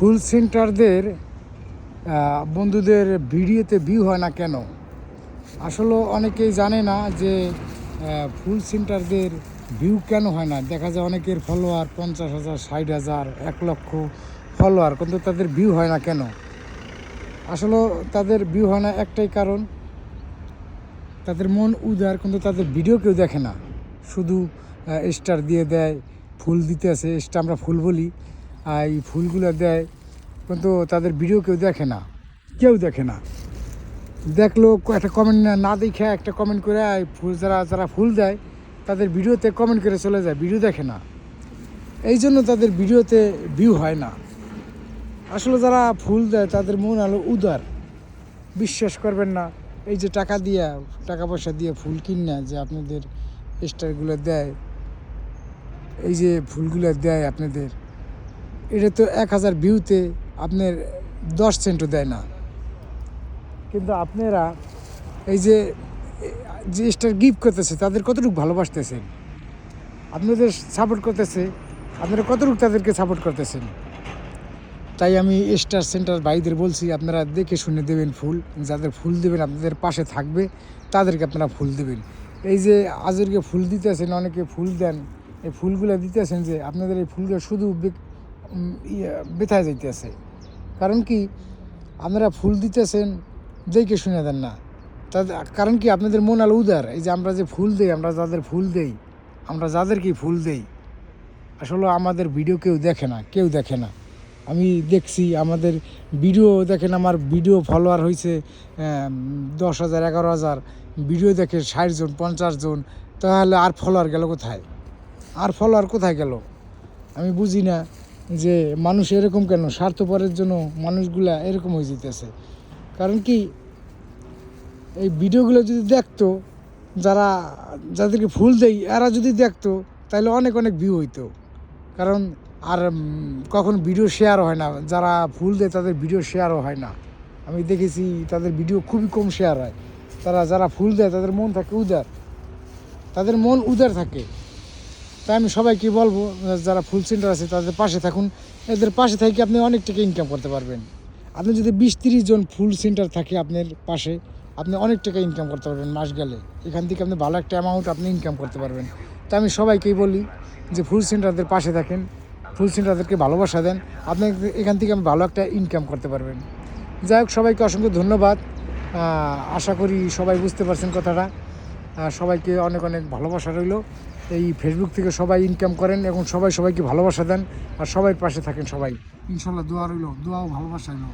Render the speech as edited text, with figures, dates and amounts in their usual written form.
ফুল সেন্টারদের বন্ধুদের ভিডিওতে ভিউ হয় না কেন? আসলে অনেকেই জানে না যে ফুল সেন্টারদের ভিউ কেন হয় না। দেখা যায় অনেকের ফলোয়ার 50,000, 60,000, 1,00,000 ফলোয়ার, কিন্তু তাদের ভিউ হয় না কেন? আসলে তাদের ভিউ হয় না একটাই কারণ, তাদের মন উদার, কিন্তু তাদের ভিডিও কেউ দেখে না। শুধু স্টার দিয়ে দেয়, ফুল দিতে আছে, স্টার আমরা ফুল বলি, এই ফুলগুলো দেয়, কিন্তু তাদের ভিডিও কেউ দেখে না, কেউ দেখে না। দেখলো একটা কমেন্ট না দেখে একটা কমেন্ট করে ফুল যারা ফুল দেয় তাদের ভিডিওতে কমেন্ট করে চলে যায়, ভিডিও দেখে না। এই জন্য তাদের ভিডিওতে ভিউ হয় না। আসলে যারা ফুল দেয় তাদের মন আলো উদার, বিশ্বাস করবেন না। এই যে টাকা পয়সা দিয়ে ফুল কিনে যে আপনাদের স্টারগুলো দেয়, এই যে ফুলগুলো দেয় আপনাদের, এটা তো 1,000 ভিউতে আপনার 10 সেন্টও দেয় না। কিন্তু আপনারা এই যে স্টার গিফট করতেছে তাদের কতটুকু ভালোবাসতেছেন, আপনাদের সাপোর্ট করতেছে, আপনারা কতটুকু তাদেরকে সাপোর্ট করতেছেন। তাই আমি স্টার সেন্টার ভাইদের বলছি, আপনারা দেখে শুনে দেবেন ফুল। যাদের ফুল দেবেন আপনাদের পাশে থাকবে তাদেরকে আপনারা ফুল দেবেন। এই যে আজকে ফুল দিতেছেন, অনেকে ফুল দেন, এই ফুলগুলো দিতেছেন যে আপনাদের এই ফুলগুলো শুধু বেথায় যাইতেছে। কারণ কি, আপনারা ফুল দিতেছেন দেখে শুনে দেন না। তাদের কারণ কি, আপনাদের মন আলো উদার। এই যে আমরা যে ফুল দেই, আমরা যাদেরকে ফুল দেই, আসলে আমাদের ভিডিও কেউ দেখে না। আমি দেখছি আমাদের ভিডিও দেখেন, আমার ভিডিও ফলোয়ার হয়েছে 10,000, 11,000, ভিডিও দেখে 60 জন, 50 জন। তাহলে আর ফলোয়ার কোথায় গেল? আমি বুঝি না যে মানুষ এরকম কেন, স্বার্থপরের জন্য মানুষগুলা এরকম হয়ে যেতেছে। কারণ কি, এই ভিডিওগুলো যদি দেখতো, যাদেরকে ফুল দেই এরা যদি দেখতো, তাহলে অনেক ভিউ হইতো। কারণ আর কখন ভিডিও শেয়ার হয় না, যারা ফুল দেয় তাদের ভিডিও শেয়ারও হয় না। আমি দেখেছি তাদের ভিডিও খুবই কম শেয়ার হয়। যারা ফুল দেয় তাদের মন উদার থাকে। তাই আমি সবাইকে বলবো, যারা ফুল সেন্টার আছে তাদের পাশে থাকুন। এদের পাশে থেকে আপনি অনেক টাকা ইনকাম করতে পারবেন। আপনি যদি 20-30 জন ফুল সেন্টার থাকে আপনার পাশে, আপনি অনেক টাকা ইনকাম করতে পারবেন মাস গেলে। এখান থেকে আপনি ভালো একটা অ্যামাউন্ট আপনি ইনকাম করতে পারবেন। তাই আমি সবাইকেই বলি যে ফুল সেন্টারদের পাশে থাকেন, ফুল সেন্টারদেরকে ভালোবাসা দেন, আপনি এখান থেকে আমি ভালো একটা ইনকাম করতে পারবেন। যাই হোক, সবাইকে অসংখ্য ধন্যবাদ। আশা করি সবাই বুঝতে পারছেন কথাটা। সবাইকে অনেক ভালোবাসা রইল। এই ফেসবুক থেকে সবাই ইনকাম করেন এবং সবাইকে ভালোবাসা দেন, আর সবাই পাশে থাকেন। সবাই ইনশাল্লাহ দোয়া রইল, দোয়া ও ভালোবাসা রইল।